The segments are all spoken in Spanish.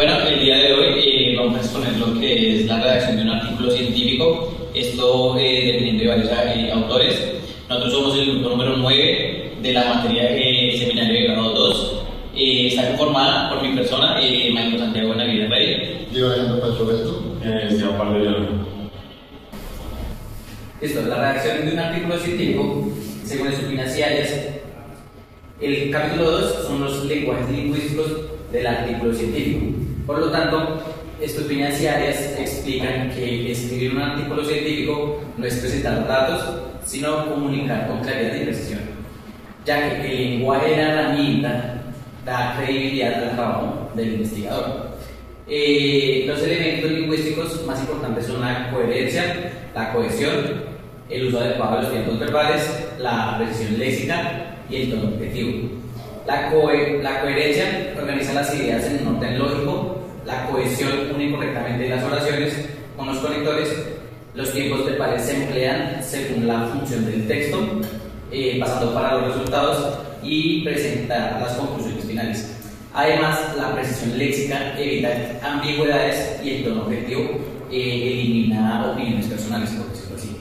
Bueno, el día de hoy vamos a exponer lo que es la redacción de un artículo científico, esto dependiendo de varios autores. Nosotros somos el grupo número 9 de la materia seminario de grado 2. Está conformada por mi persona, Michael Santiago Navidad Rey. Yo, Alejandro Pacho Beto. Esteban Pablo Llorón. Listo, la redacción de un artículo científico, según estupinas y áreas. El capítulo 2 son los lenguajes lingüísticos del artículo científico. Por lo tanto, estupinas y áreas explican que escribir un artículo científico no es presentar datos, sino comunicar con claridad y precisión, ya que el lenguaje de la herramienta da credibilidad al trabajo del investigador. Los elementos lingüísticos más importantes son la coherencia, la cohesión, el uso adecuado de los tiempos verbales, la precisión léxica y el tono objetivo. La coherencia organiza las ideas en un orden lógico, la cohesión une correctamente las oraciones con los conectores, los tiempos verbales se emplean según la función del texto, pasando para los resultados y presentar las conclusiones finales. Además, la precisión léxica evita ambigüedades y el tono objetivo elimina opiniones personales, por decirlo así.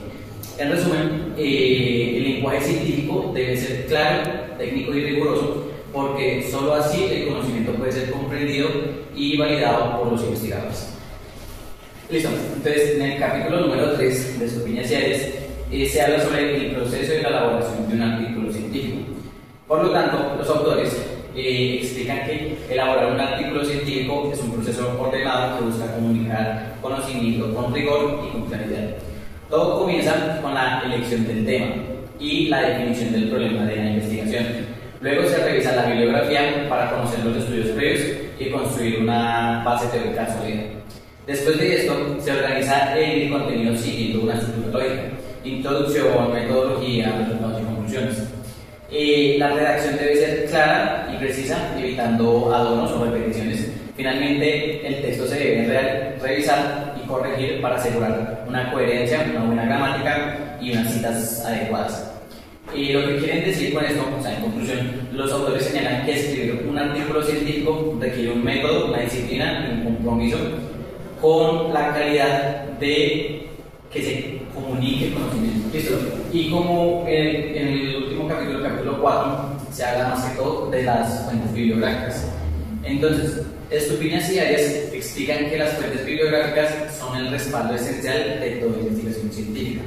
En resumen, el lenguaje científico debe ser claro, técnico y riguroso, porque solo así el conocimiento puede ser comprendido y validado por los investigadores. Listo, entonces en el capítulo número 3 de Estupinas y Áreas se habla sobre el proceso de la elaboración de un artículo científico. Por lo tanto, los autores explican que elaborar un artículo científico es un proceso ordenado que busca comunicar conocimiento con rigor y con claridad. Todo comienza con la elección del tema y la definición del problema de la investigación. Luego se revisa la bibliografía para conocer los estudios previos y construir una base teórica sólida. Después de esto, se organiza el contenido siguiendo una estructura lógica: introducción, metodología, resultados y conclusiones. La redacción debe ser clara y precisa, evitando adornos o repeticiones. Finalmente, el texto se debe revisar y corregir para asegurar una coherencia, una buena gramática y unas citas adecuadas. Lo que quieren decir con esto, o sea, en conclusión, los autores señalan que escribir un artículo científico requiere un método, una disciplina y un compromiso con la calidad de que se comunique el conocimiento. ¿Listo? Y como en el último capítulo, capítulo 4, se habla más que todo de las fuentes bibliográficas. Entonces, Estupinas y Áreas explican que las fuentes bibliográficas son el respaldo esencial de toda investigación científica,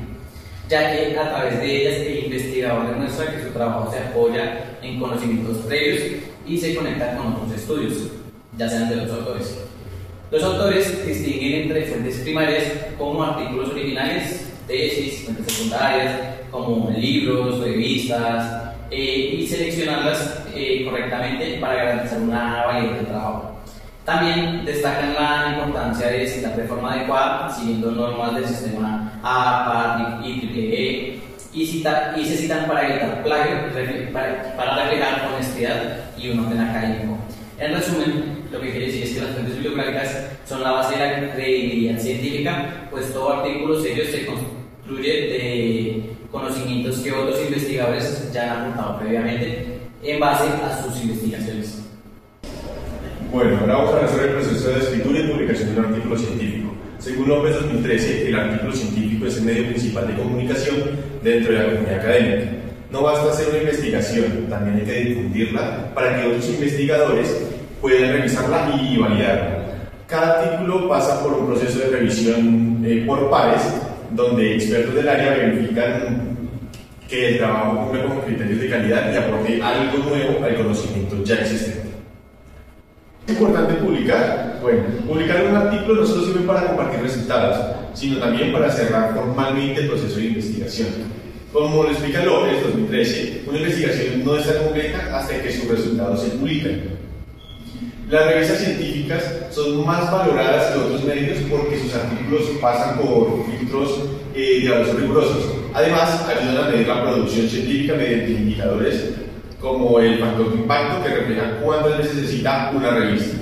ya que a través de ellas el investigador demuestra que su trabajo se apoya en conocimientos previos y se conecta con otros estudios, ya sean de los autores. Los autores distinguen entre fuentes primarias como artículos originales, tesis, fuentes secundarias como libros, revistas, y seleccionarlas correctamente para garantizar una validez del trabajo. También destacan la importancia de citar de forma adecuada, siguiendo normas del sistema APA, IEEE, y se citan para evitar plagio, para reflejar honestidad y un orden académico. En resumen, lo que quiere decir es que las fuentes bibliográficas son la base de la credibilidad científica, pues todo artículo serio se construye de conocimientos que otros investigadores ya han aportado previamente en base a sus investigaciones. Bueno, ahora vamos a hablar sobre el proceso de escritura y publicación de un artículo científico. Según López 2013, el artículo científico es el medio principal de comunicación dentro de la comunidad académica. No basta hacer una investigación, también hay que difundirla para que otros investigadores puedan revisarla y validarla. Cada artículo pasa por un proceso de revisión por pares, donde expertos del área verifican que el trabajo cumple con criterios de calidad y aporte algo nuevo al conocimiento ya existente. ¿Es importante publicar? Bueno, publicar un artículo no solo sirve para compartir resultados, sino también para cerrar formalmente el proceso de investigación. Como lo explica López 2013, una investigación no está completa hasta que sus resultados se publican. Las revistas científicas son más valoradas que otros medios porque sus artículos pasan por filtros de evaluación rigurosos. Además, ayudan a medir la producción científica mediante indicadores como el factor de impacto, que refleja cuántas veces se cita una revista.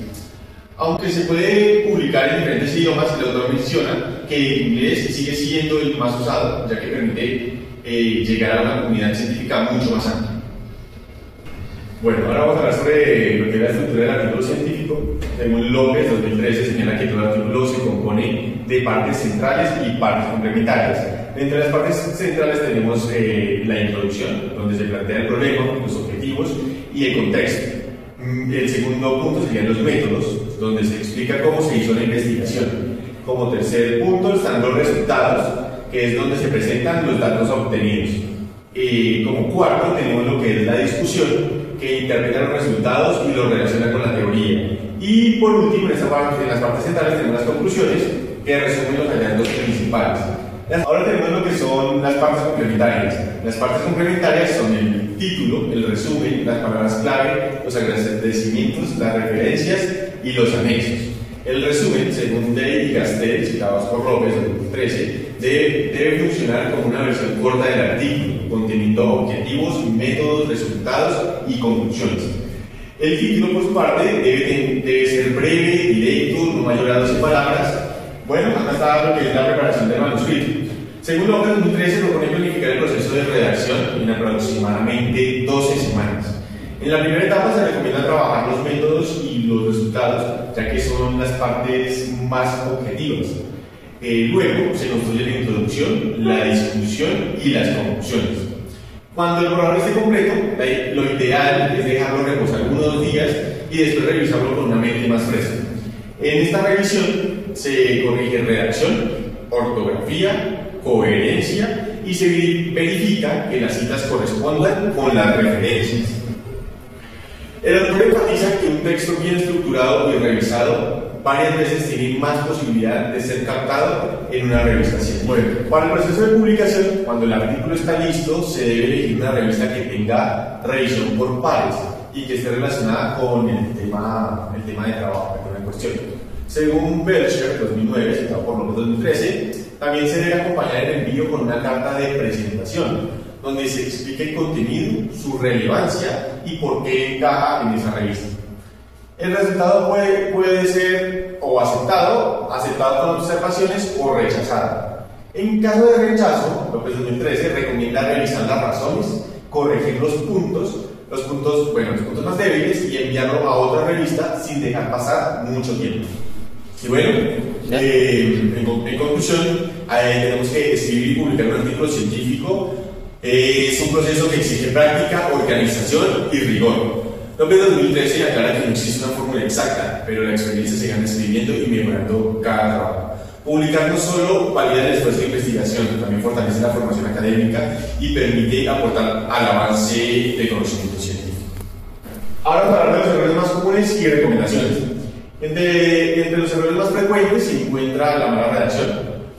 Aunque se puede publicar en diferentes idiomas, el autor menciona que el inglés sigue siendo el más usado, ya que permite llegar a una comunidad científica mucho más amplia. Bueno, ahora vamos a hablar sobre lo que es la estructura del artículo científico. según López 2013, señala que todo artículo se compone de partes centrales y partes complementarias. Entre las partes centrales tenemos la introducción, donde se plantea el problema, los objetivos y el contexto. El segundo punto serían los métodos, donde se explica cómo se hizo la investigación. Como tercer punto están los resultados, que es donde se presentan los datos obtenidos. Como cuarto tenemos lo que es la discusión, que interpreta los resultados y los relaciona con la teoría. Y por último, en las partes centrales tenemos las conclusiones, que resumen los hallazgos principales. Ahora tenemos lo que son las partes complementarias. Las partes complementarias son el título, el resumen, las palabras clave, los agradecimientos, las referencias y los anexos. El resumen, según Day y Gastel, citados por López en 2013, debe funcionar como una versión corta del artículo, conteniendo objetivos, métodos, resultados y conclusiones. El título, por su parte, debe ser breve, directo, no mayor a 12 palabras. Bueno, acá está lo que es la preparación del manuscrito. Según López 2013, propone planificar el proceso de redacción en aproximadamente 12 semanas. En la primera etapa se recomienda trabajar los métodos y los resultados, ya que son las partes más objetivas. Luego se construye la introducción, la discusión y las conclusiones. Cuando el borrador esté completo, lo ideal es dejarlo reposar unos 2 días y después revisarlo con una mente más fresca. En esta revisión se corrige redacción, ortografía, coherencia y se verifica que las citas correspondan con las referencias. El autor enfatiza que un texto bien estructurado y revisado varias veces tiene más posibilidad de ser captado en una revista. Bueno, para el proceso de publicación, cuando el artículo está listo, se debe elegir una revista que tenga revisión por pares y que esté relacionada con el tema de trabajo, el tema en cuestión. Según Belcher, 2009, citado por López 2013, también se debe acompañar el envío con una carta de presentación, donde se explique el contenido, su relevancia y por qué encaja en esa revista. El resultado puede ser o aceptado con observaciones o rechazado. En caso de rechazo, López 2013 recomienda revisar las razones, corregir los puntos más débiles y enviarlo a otra revista sin dejar pasar mucho tiempo. Y bueno, en conclusión, tenemos que escribir y publicar un artículo científico. Es un proceso que exige práctica, organización y rigor. López 2013 aclara que no existe una fórmula exacta, pero la experiencia se gana escribiendo y mejorando cada trabajo. Publicar no solo valida el esfuerzo de investigación, también fortalece la formación académica y permite aportar al avance de conocimiento científico. Ahora vamos a hablar de los errores más comunes y recomendaciones. Entre los errores más frecuentes se encuentra la mala redacción,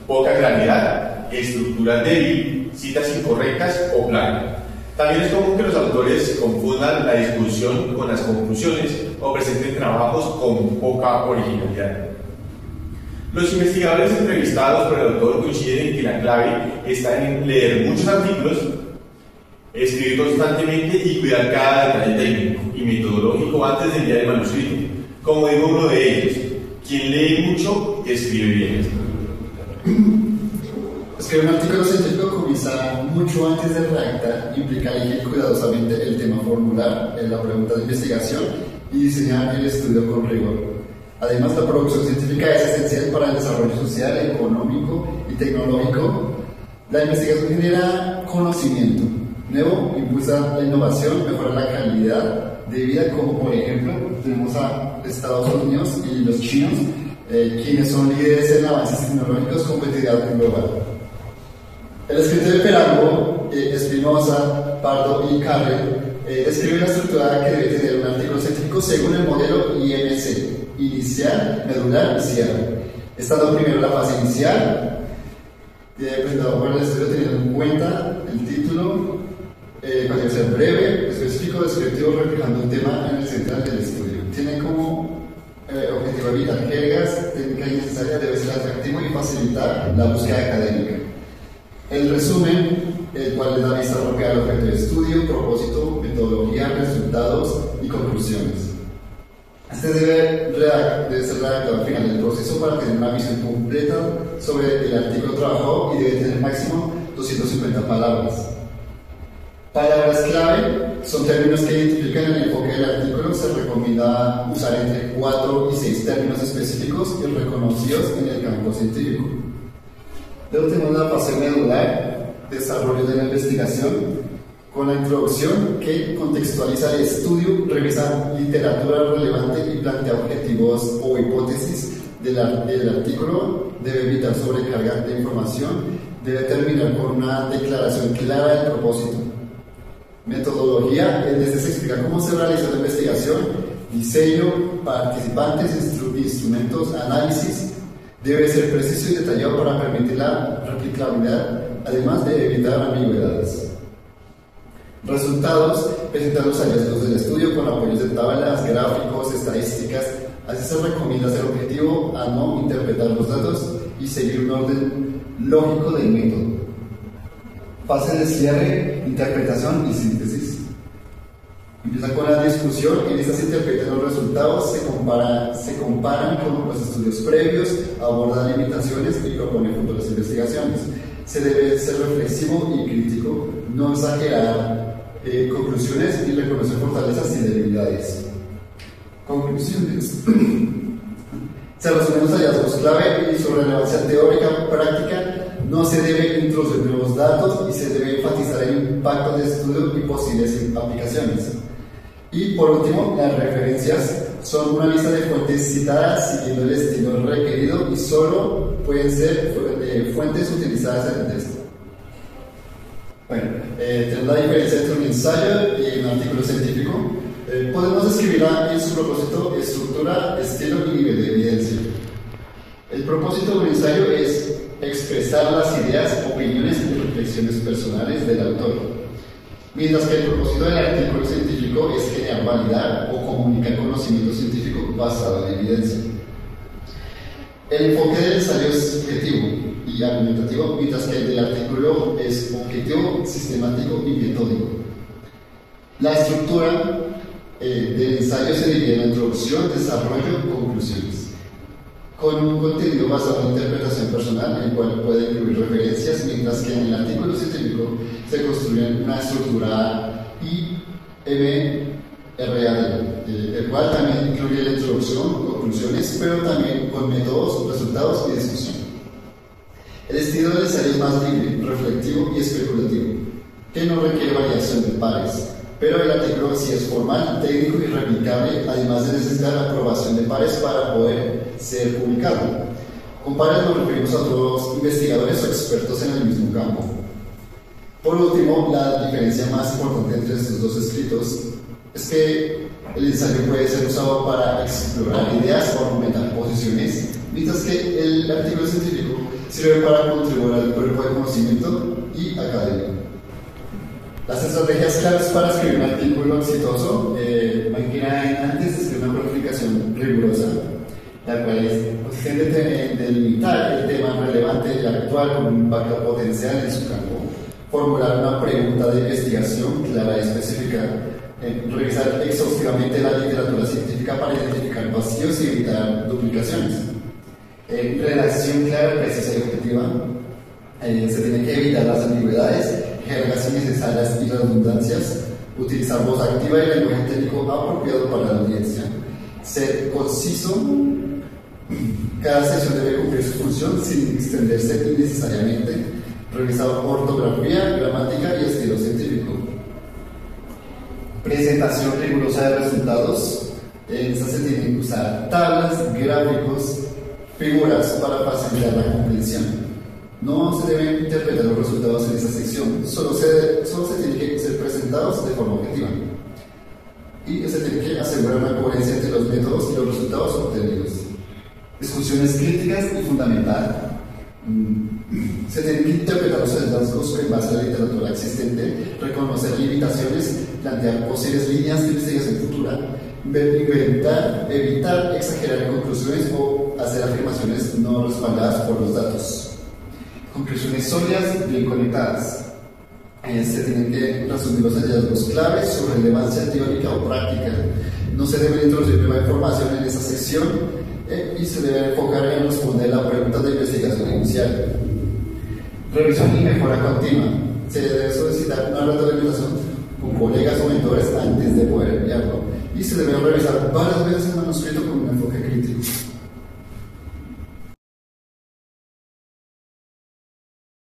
poca claridad, estructura débil, citas incorrectas o plagio. También es común que los autores confundan la discusión con las conclusiones o presenten trabajos con poca originalidad. Los investigadores entrevistados por el autor coinciden en que la clave está en leer muchos artículos, escribir constantemente y cuidar cada detalle técnico y metodológico antes de enviar el manuscrito. Como dijo uno de ellos, quien lee mucho, escribe bien. Escribir un artículo científico comienza mucho antes de redactar, implica elegir cuidadosamente el tema formular, la pregunta de investigación y diseñar el estudio con rigor. Además, la producción científica es esencial para el desarrollo social, económico y tecnológico. La investigación genera conocimiento nuevo, impulsa la innovación, mejora la calidad de vida, como por ejemplo tenemos a Estados Unidos y los chinos, quienes son líderes en avances tecnológicos, competitividad global. El escritor de Perango, Espinosa, Pardo y Carrel describe la estructura que debe tener un artículo científico según el modelo IMC, inicial, medular y cierre. Estando primero la fase inicial, presentado por el estudio teniendo en cuenta el título, puede ser breve, específico, descriptivo, reflejando un tema en el central del estudio. Tiene como objetivo evitar jergas, técnica innecesaria, debe ser atractivo y facilitar la búsqueda académica. El resumen, el cual le da vista propia al objeto de estudio, propósito, metodología, resultados y conclusiones. Este debe ser redactado al final del proceso para tener una visión completa sobre el artículo trabajado y debe tener máximo 250 palabras. Palabras clave son términos que identifican el enfoque del artículo. Se recomienda usar entre 4 y 6 términos específicos y reconocidos en el campo científico. Luego tenemos la fase medular, desarrollo de la investigación, con la introducción que contextualiza el estudio, revisa literatura relevante y plantea objetivos o hipótesis del artículo, debe evitar sobrecarga de información, debe terminar con una declaración clara del propósito. Metodología, desde se explica cómo se realizó la investigación, diseño, participantes, instrumentos, análisis, debe ser preciso y detallado para permitir la replicabilidad, además de evitar ambigüedades. Resultados, presentar los hallazgos del estudio con apoyos de tablas, gráficos, estadísticas. Así se recomienda ser objetivo a no interpretar los datos y seguir un orden lógico del método. Fase de cierre, interpretación y síntesis. Empieza con la discusión. En esta se interpretan los resultados, se comparan con los estudios previos, abordan limitaciones y proponen futuras investigaciones. Se debe ser reflexivo y crítico, no exagerar conclusiones y reconocer fortalezas y debilidades. Conclusiones. Se resumen los hallazgos clave y su relevancia teórica práctica. No se debe introducir nuevos datos y se debe enfatizar el impacto del estudio y posibles aplicaciones. Y por último, las referencias son una lista de fuentes citadas siguiendo el estilo requerido y solo pueden ser fuentes utilizadas en el texto. Bueno, tenemos la diferencia entre un ensayo y un artículo científico. Podemos describirla en su propósito, estructura, estilo y nivel de evidencia. El propósito de un ensayo es expresar las ideas, opiniones y reflexiones personales del autor, mientras que el propósito del artículo científico es generar, validar o comunicar conocimiento científico basado en evidencia. El enfoque del ensayo es subjetivo y argumentativo, mientras que el del artículo es objetivo, sistemático y metódico. La estructura del ensayo se divide en la introducción, desarrollo y conclusiones, con un contenido basado en interpretación personal, el cual puede incluir referencias, mientras que en el artículo científico se construye una estructura IMRAD, el cual también incluye la introducción, conclusiones, pero también con métodos, resultados y discusión. El estilo del ensayo es más libre, reflectivo y especulativo, que no requiere variación de pares, pero el artículo sí es formal, técnico y replicable, además de necesitar la aprobación de pares para poder ser publicado. Con pares nos referimos a otros investigadores o expertos en el mismo campo. Por último, la diferencia más importante entre estos dos escritos es que el ensayo puede ser usado para explorar ideas o argumentar posiciones, mientras que el artículo científico sirve para contribuir al cuerpo de conocimiento y académico. Las estrategias claves para escribir un artículo exitoso, antes de escribir una planificación rigurosa, la cual consiste en delimitar el tema relevante y actual con un impacto potencial en su campo, formular una pregunta de investigación clara y específica, revisar exhaustivamente la literatura científica para identificar vacíos y evitar duplicaciones, redacción clara, precisa y objetiva. Se tienen que evitar las ambigüedades, jergas innecesarias y redundancias, utilizar voz activa y lenguaje técnico apropiado para la audiencia, ser conciso. Cada sesión debe cumplir su función sin extenderse innecesariamente, revisar ortografía, gramática y estilo científico. Presentación rigurosa de resultados. En esta se tienen que usar tablas, gráficos, figuras para facilitar la comprensión. No se deben interpretar los resultados en esta sección, solo se tienen que ser presentados de forma objetiva. Y se tiene que asegurar una coherencia entre los métodos y los resultados obtenidos. Discusiones críticas y fundamental. Se tienen que interpretar los hallazgos en base a la literatura existente, reconocer limitaciones, plantear posibles líneas de investigación futura, evitar exagerar en conclusiones o hacer afirmaciones no respaldadas por los datos. Conclusiones sólidas, bien conectadas. Se tienen que resumir los hallazgos claves, su relevancia teórica o práctica. No se debe introducir nueva información en esa sección y se debe enfocar en responder la pregunta de investigación inicial. Revisión y mejora continua. se debe solicitar una retroalimentación con colegas o mentores antes de poder enviarlo. Y se debe revisar varias veces el manuscrito con un enfoque